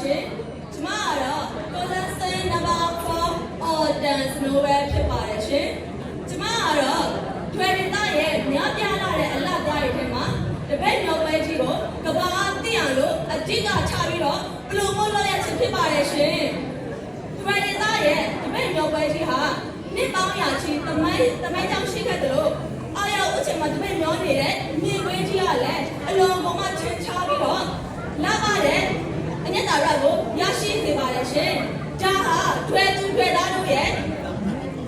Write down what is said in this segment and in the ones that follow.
ရှင်ကျမကတော့ Collection number 4 Autumn Snow ပဲဖြစ်ပါတယ်ရှင်ကျမကတော့ထွေရီသားရဲ့မြောက်ပြလာတဲ့အလှသားတွေထဲမှာတပည့်မြောက်ပဲကြီးကိုကဘာသိအောင်လို့အတိတ်ကချပြီးတော့ဘလို့မို့လို့ရချင်ဖြစ်ပါတယ်ရှင်ထွေရီသားရဲ့တပည့်မြောက်ပဲကြီးဟာနှစ်ပေါင်းရာချီသမိုင်းကြောင့်ရှိခဲ့တယ်လို့အားရဦးချင်မှာတပည့်မြောနေတဲ့မြေခွေးကြီးကလည်းအလုံးပေါ်မှာချင်ချပြီးတော့လာပါတယ်အညက်တာရကိုရရှိစေပါတယ်ရှင်ဒါဟာထွေသူထွေသားတို့ရဲ့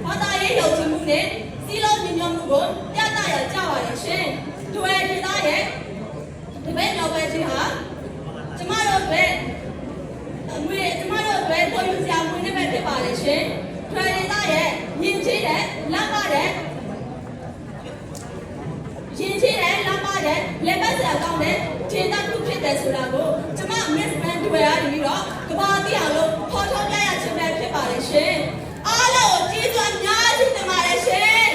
ဘာသာရေးယုံကြည်မှုနဲ့စီးလုံးညီညွတ်မှုကိုပြသရကြပါရဲ့ရှင်ထွေသူသားရဲ့တပည့်တော်ပဲကြီးဟာကျမတို့ပဲကျမတို့ပဲပေါ်ယူစရာဝင်နေပဲဖြစ်ပါလေရှင်ထွေသူသားရဲ့ယဉ်ကျေးတဲ့လက်ပါတဲ့လက်ပတ်စရာကောင်းတဲ့ခြေသားတစ်ဖြစ်တယ်ဆိုတာကိုကျမ Miss Man တွေ့ရပြီးတော့ကဘာသိအောင်လို့ဖော်ထုတ်ပြရချင်တယ်ဖြစ်ပါလေရှင်အားလုံးကိုကျေးဇူးအများကြီးတင်ပါတယ်ရှင်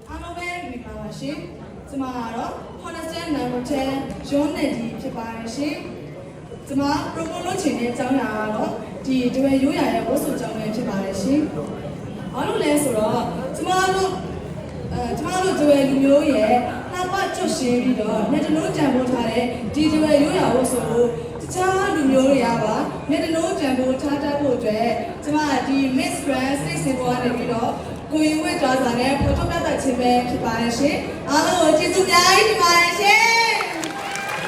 အားလုံးပဲမိပါပါရှင်ကျမကတော့ Collection number 10 John နဲ့ဒီဖြစ်ပါတယ်ရှင်ကျမ promote လုပ်ချင်တဲ့အကြောင်းအရာကတော့ဒီတဝဲရိုးရာရဲ့ဝတ်စုံကြောင်းပဲဖြစ်ပါတယ်ရှင်။ဘာလို့လဲဆိုတော့ကျမတို့တဝဲလူမျိုးရဲ့နှစ်ပတ်ကျွတ်ရှင်းပြီးတော့မျက်နှာကြံပိုးထားတဲ့ဒီတဝဲရိုးရာဝတ်စုံကိုတခြားလူမျိုးတွေကပါမျက်နှာကြံပိုးထားတတ်ဖို့အတွက်ကျမဒီ Miss Grand စိတ်စင်ပေါ်ကနေပြီးတော့ကိုရင်ဝဲကြွားစာနဲ့ဖော်ထုတ်ပြသခြင်းပဲဖြစ်ပါတယ်ရှင်။အားလုံးကိုကျေးဇူးများကြီးတင်ပါတယ်ရှင်။